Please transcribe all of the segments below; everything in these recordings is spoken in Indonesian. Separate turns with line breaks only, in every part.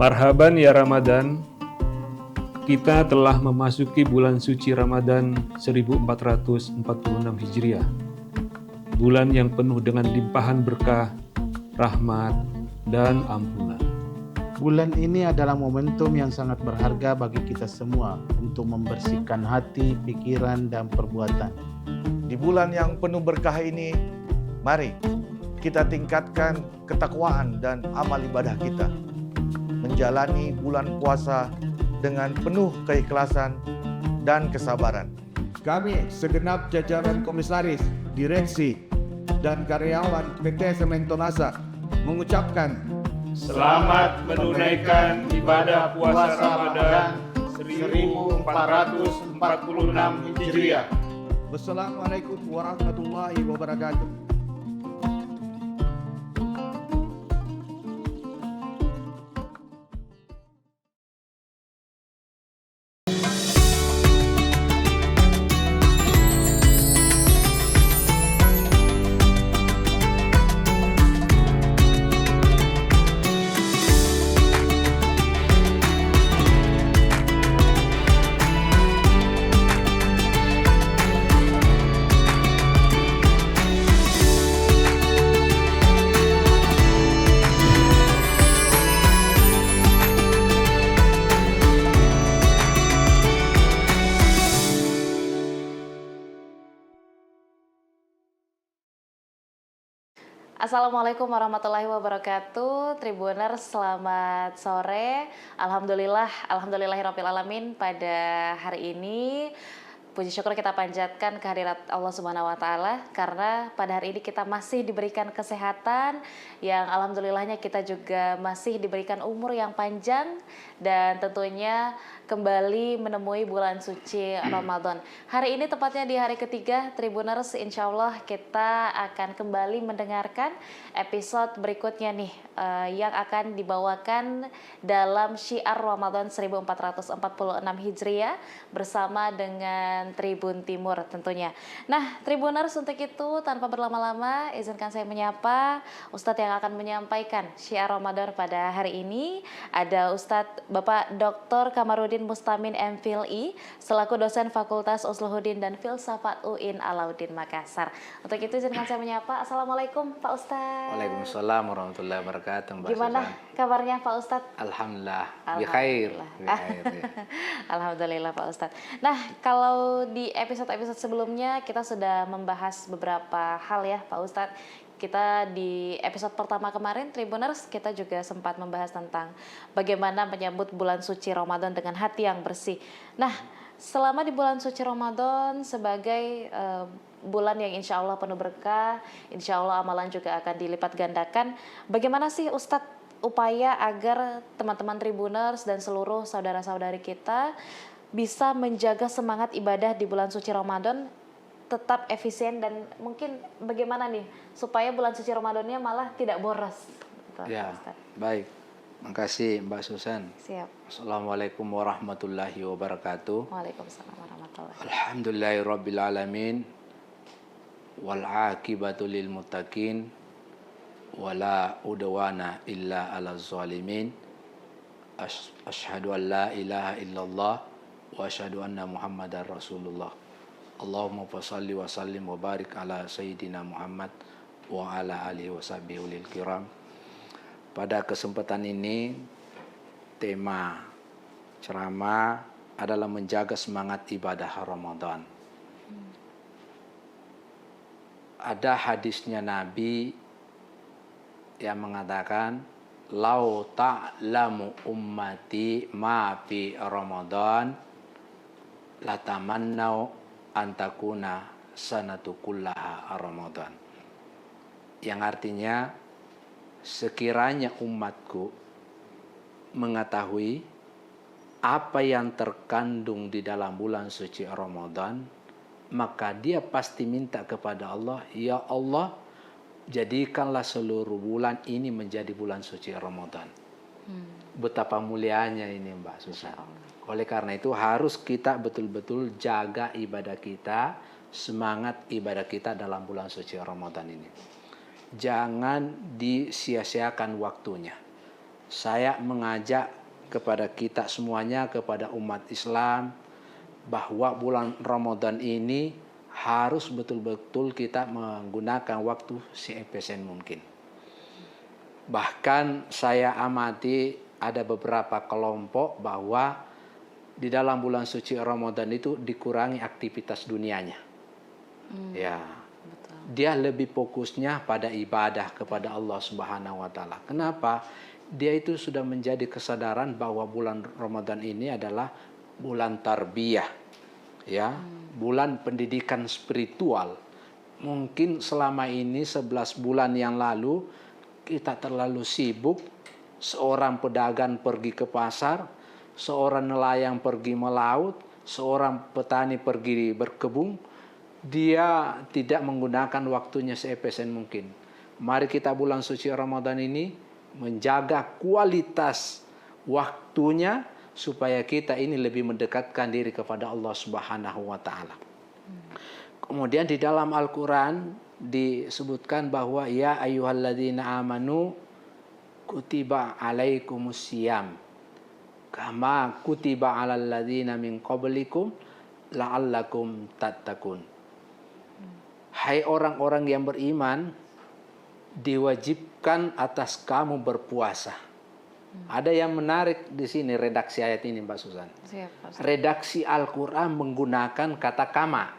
Marhaban ya Ramadan, kita telah memasuki bulan suci Ramadan 1446 Hijriah. Bulan yang penuh dengan limpahan berkah, rahmat, dan ampunan.
Bulan ini adalah momentum yang sangat berharga bagi kita semua untuk membersihkan hati, pikiran, dan perbuatan.
Di bulan yang penuh berkah ini, mari kita tingkatkan ketakwaan dan amal ibadah kita. Menjalani bulan puasa dengan penuh keikhlasan dan kesabaran.
Kami segenap jajaran komisaris, direksi, dan karyawan PT Semento Nasa mengucapkan
selamat menunaikan ibadah puasa Ramadan 1446 Hijriah.
Wassalamualaikum warahmatullahi wabarakatuh.
Assalamualaikum warahmatullahi wabarakatuh. Tribuners, selamat sore. Alhamdulillahirabbil alamin. Pada hari ini puji syukur kita panjatkan kehadirat Allah Subhanahu wa taala karena pada hari ini kita masih diberikan kesehatan yang alhamdulillahnya kita juga masih diberikan umur yang panjang dan tentunya kembali menemui bulan suci Ramadan. Hari ini tepatnya di hari ketiga Tribuners, insya Allah kita akan kembali mendengarkan episode berikutnya nih yang akan dibawakan dalam Syiar Ramadan 1446 Hijriah bersama dengan Tribun Timur tentunya. Nah, Tribuners, untuk itu tanpa berlama-lama izinkan saya menyapa Ustadz yang akan menyampaikan Syiar Ramadan pada hari ini. Ada Ustadz Bapak Dr. Kamarudin Mustamin MPhilI selaku dosen Fakultas Usluhuddin dan Filsafat UIN Alauddin Makassar. Untuk itu izinkan saya menyapa. Assalamualaikum Pak Ustadz.
Waalaikumsalam warahmatullahi wabarakatuh.
Gimana kabarnya Pak Ustadz?
Alhamdulillah. Bikhair. Ya.
Alhamdulillah Pak Ustadz. Nah, kalau di episode-episode sebelumnya kita sudah membahas beberapa hal ya Pak Ustadz. Kita di episode pertama kemarin Tribuners kita juga sempat membahas tentang bagaimana menyambut bulan suci Ramadan dengan hati yang bersih. Nah, selama di bulan suci Ramadan sebagai bulan yang insya Allah penuh berkah, insya Allah amalan juga akan dilipat gandakan. Bagaimana sih Ustadz upaya agar teman-teman Tribuners dan seluruh saudara-saudari kita bisa menjaga semangat ibadah di bulan suci Ramadan tetap efisien dan mungkin bagaimana nih supaya bulan suci Ramadannya malah tidak boros?
Ya, baik. Makasih Mbak Susan.
Siap.
Assalamualaikum warahmatullahi wabarakatuh.
Waalaikumsalam warahmatullahi wabarakatuh.
Alhamdulillahirabbil alamin. Wal aqibatu lil muttaqin. Wala udwana illa 'alaz zalimin. Asyhadu an la ilaha illallah wa asyhadu anna Muhammadar Rasulullah. Allahumma fashalli wa sallim wa barik ala Sayyidina Muhammad wa ala alihi wa sahbihi ulil kiram. Pada kesempatan ini tema ceramah adalah menjaga semangat ibadah Ramadan. Ada hadisnya Nabi yang mengatakan lau ta'lamu ummati ma fi Ramadan latamannau antakuna sanatu kullaha Ramadan, yang artinya sekiranya umatku mengetahui apa yang terkandung di dalam bulan suci Ramadan, maka dia pasti minta kepada Allah, ya Allah, jadikanlah seluruh bulan ini menjadi bulan suci Ramadan. Betapa mulianya ini Mbak Susan. Oleh karena itu harus kita betul-betul jaga ibadah kita, semangat ibadah kita dalam bulan suci Ramadan ini. Jangan disia-siakan waktunya. saya mengajak kepada kita semuanya, kepada umat Islam, bahwa bulan Ramadan ini harus betul-betul kita menggunakan waktu seefisien mungkin. Bahkan saya amati ada beberapa kelompok bahwa di dalam bulan suci Ramadan itu dikurangi aktivitas dunianya. Ya, dia lebih fokusnya pada ibadah kepada Allah Subhanahu wa taala. Kenapa? Dia itu sudah menjadi kesadaran bahwa bulan Ramadan ini adalah bulan tarbiyah. Ya, bulan pendidikan spiritual. Mungkin selama ini 11 bulan yang lalu kita terlalu sibuk. Seorang pedagang pergi ke pasar, seorang nelayan pergi melaut, seorang petani pergi berkebun. Dia tidak menggunakan waktunya seefisien mungkin. Mari kita bulan suci Ramadan ini menjaga kualitas waktunya supaya kita ini lebih mendekatkan diri kepada Allah Subhanahu wa taala. Kemudian di dalam Al-Qur'an disebutkan bahwa ya ayyuhalladzina amanu kutiba alaikumusiyam kama kutiba alal ladzina min qablikum la'allakum tattaqun. Hai orang-orang yang beriman, diwajibkan atas kamu berpuasa. Ada yang menarik di sini redaksi ayat ini, Mbak Susan. Redaksi Al-Quran menggunakan kata kama.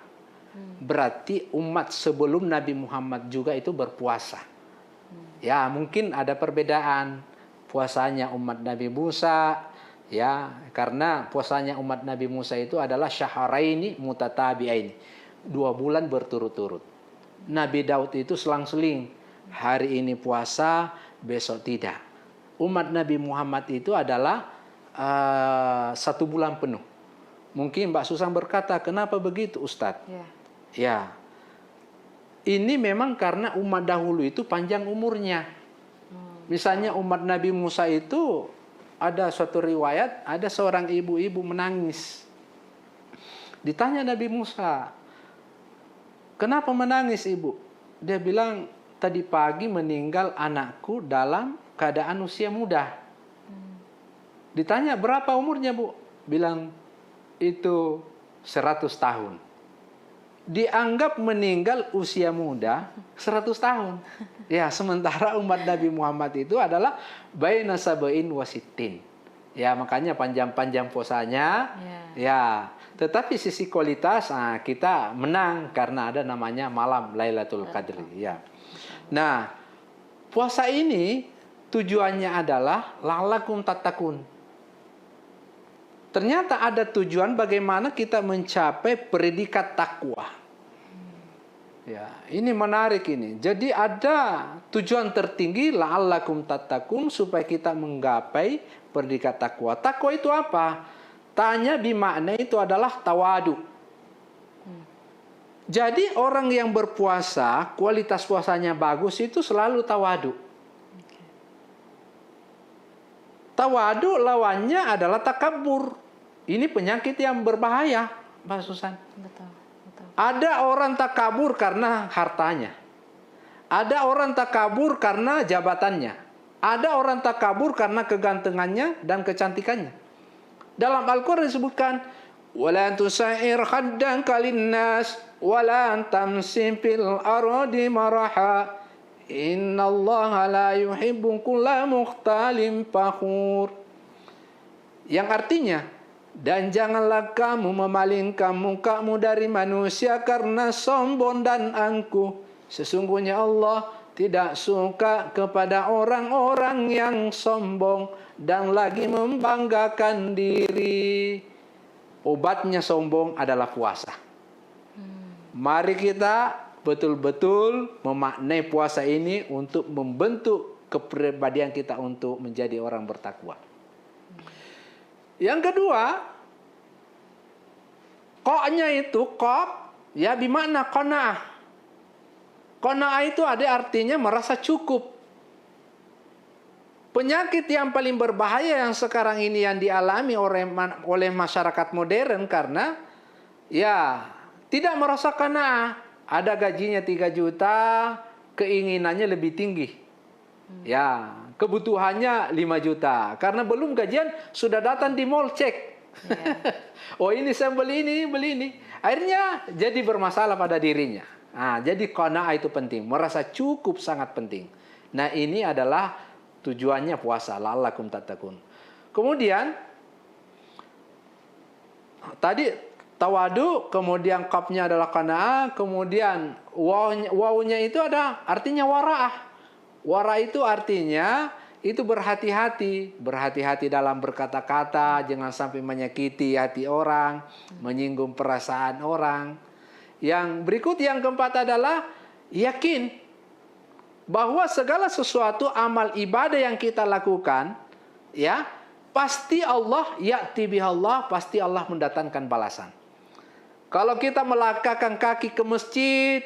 Berarti umat sebelum Nabi Muhammad juga itu berpuasa. Ya, mungkin ada perbedaan puasanya umat Nabi Musa, ya, karena puasanya umat Nabi Musa itu adalah syahraini mutatabi'aini, 2 bulan berturut-turut. Nabi Daud itu selang-seling, hari ini puasa, besok tidak. Umat Nabi Muhammad itu adalah 1 bulan penuh. Mungkin Mbak Susan berkata, kenapa begitu Ustadz? Ya, ini memang karena umat dahulu itu panjang umurnya. Misalnya umat Nabi Musa itu ada suatu riwayat, ada seorang ibu-ibu menangis. Ditanya Nabi Musa, kenapa menangis ibu? Dia bilang, tadi pagi meninggal anakku dalam keadaan usia muda. Ditanya berapa umurnya bu? Bilang itu 100 tahun. Dianggap meninggal usia muda 100 tahun. Ya, sementara umat Nabi Muhammad itu adalah baina sab'in wa sittin. Ya, makanya panjang-panjang puasanya. Ya, tetapi sisi kualitas kita menang karena ada namanya malam Lailatul Qadri. Ya. Nah, puasa ini tujuannya adalah la'allakum tattaqun. Ternyata ada tujuan bagaimana kita mencapai predikat takwa. Ya, ini menarik ini. Jadi ada tujuan tertinggi la'allakum tattaqun supaya kita menggapai predikat takwa. Takwa itu apa? Tanya bimakna itu adalah tawadu. Jadi orang yang berpuasa, kualitas puasanya bagus itu selalu tawadu. Tawadu lawannya adalah takabur. Ini penyakit yang berbahaya, Mbak Susan.
Betul.
Ada orang takabur karena hartanya. Ada orang takabur karena jabatannya. Ada orang takabur karena kegantengannya dan kecantikannya. Dalam Al-Quran disebutkan, وَلَا تُسَعِرْ خَدَّكَ لِلنَّاسِ وَلَا تَمْشِ فِي الْأَرْضِ مَرَحًا إِنَّ اللَّهَ لَا يُحِبُّ كُلَّ مُخْتَالٍ فَخُورٍ. Yang artinya, dan janganlah kamu memalingkan mukamu dari manusia karena sombong dan angkuh. Sesungguhnya Allah tidak suka kepada orang-orang yang sombong dan lagi membanggakan diri. Obatnya sombong adalah puasa. Mari kita betul-betul memaknai puasa ini untuk membentuk kepribadian kita untuk menjadi orang bertakwa. Yang kedua, qa'nya itu qaf, ya bimakna qana'ah. Qana'ah itu ada artinya merasa cukup. Penyakit yang paling berbahaya yang sekarang ini yang dialami oleh masyarakat modern karena ya tidak merasa qana'ah. Ada gajinya 3 juta, keinginannya lebih tinggi. Ya, kebutuhannya 5 juta. Karena belum gajian, sudah datang di mall cek. Oh ini saya beli ini. Akhirnya jadi bermasalah pada dirinya. Nah, jadi qanaah itu penting. Merasa cukup sangat penting. Nah ini adalah tujuannya puasa. La'allakum tattaqun. Kemudian, tadi tawadu, kemudian qafnya adalah qanaah, kemudian wawunya itu ada artinya wara'ah. Wara' itu artinya itu berhati-hati dalam berkata-kata, jangan sampai menyakiti hati orang, menyinggung perasaan orang. Yang berikut yang keempat adalah yakin bahwa segala sesuatu amal ibadah yang kita lakukan, ya, pasti Allah ya'ti bihallah, pasti Allah mendatangkan balasan. Kalau kita melangkahkan kaki ke masjid,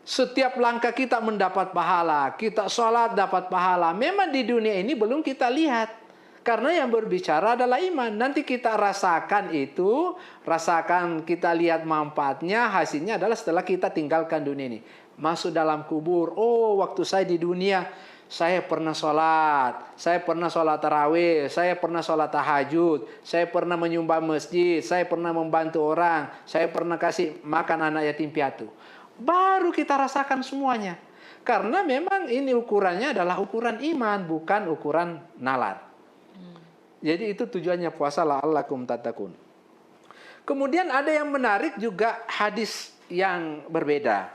setiap langkah kita mendapat pahala. Kita sholat dapat pahala. Memang di dunia ini belum kita lihat. Karena yang berbicara adalah iman. Nanti kita rasakan itu. Rasakan, kita lihat manfaatnya. Hasilnya adalah setelah kita tinggalkan dunia ini. Masuk dalam kubur. Oh, waktu saya di dunia, saya pernah sholat. Saya pernah sholat tarawih. Saya pernah sholat tahajud. Saya pernah menyumbang masjid. Saya pernah membantu orang. Saya pernah kasih makan anak yatim piatu. Baru kita rasakan semuanya. Karena memang ini ukurannya adalah ukuran iman, bukan ukuran nalar. Jadi itu tujuannya puasa, la'allakum tattaqun. Kemudian ada yang menarik juga hadis yang berbeda.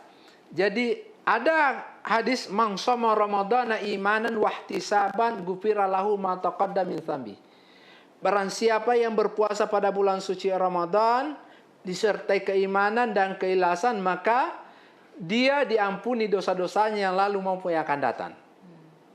Jadi ada hadis man shoma ramadhana imanan wahtisaban ghufira lahu ma taqaddama min dzambi. Barang siapa yang berpuasa pada bulan suci Ramadan disertai keimanan dan keikhlasan, maka dia diampuni dosa-dosanya yang lalu maupun yang akan datang.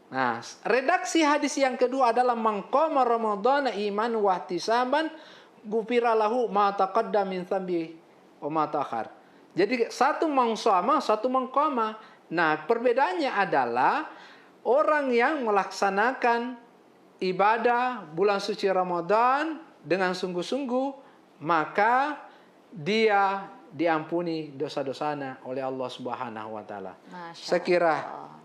Nah, redaksi hadis yang kedua adalah man qama ramadhana iman wa ihtisaban ghufira lahu ma taqaddama min dzambi wa ma ta'akhkhar. Jadi satu man shoma, satu man qama. Nah, perbedaannya adalah orang yang melaksanakan ibadah bulan suci Ramadan dengan sungguh-sungguh, maka dia diampuni dosa-dosanya oleh Allah Subhanahu wa taala. Saya kira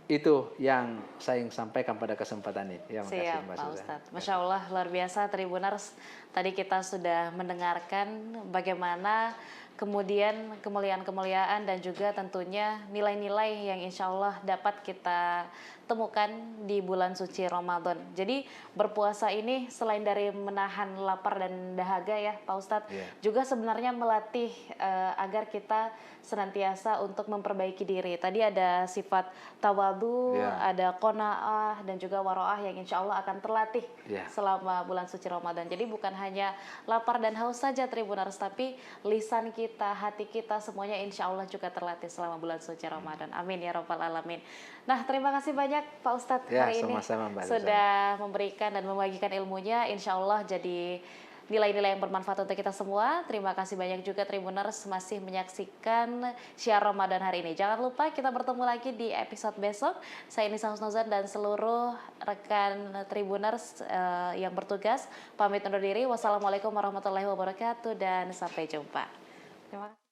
itu yang saya ingin sampaikan pada kesempatan ini. Ya,
siap, Pak Ustadz. Masya Allah, luar biasa Tribuners. Tadi kita sudah mendengarkan bagaimana kemudian kemuliaan-kemuliaan dan juga tentunya nilai-nilai yang insya Allah dapat kita temukan di bulan suci Ramadan. Jadi berpuasa ini selain dari menahan lapar dan dahaga ya Pak Ustadz, juga sebenarnya melatih agar kita senantiasa untuk memperbaiki diri. Tadi ada sifat tawadu, ada qanaah dan juga waro'ah yang insya Allah akan terlatih selama bulan suci Ramadan. Jadi bukan hanya lapar dan haus saja Tribuners, tapi lisan kita, hati kita semuanya insya Allah juga terlatih selama bulan suci Ramadan. Amin ya rabbal alamin. Nah, terima kasih banyak Pak Ustadz hari ini sudah memberikan dan membagikan ilmunya. Insya Allah jadi nilai-nilai yang bermanfaat untuk kita semua. Terima kasih banyak juga Tribuners masih menyaksikan Syiar Ramadan hari ini. Jangan lupa kita bertemu lagi di episode besok. Saya Nisa Husnuzan dan seluruh rekan Tribuners yang bertugas pamit undur diri. Wassalamualaikum warahmatullahi wabarakatuh dan sampai jumpa. Terima kasih.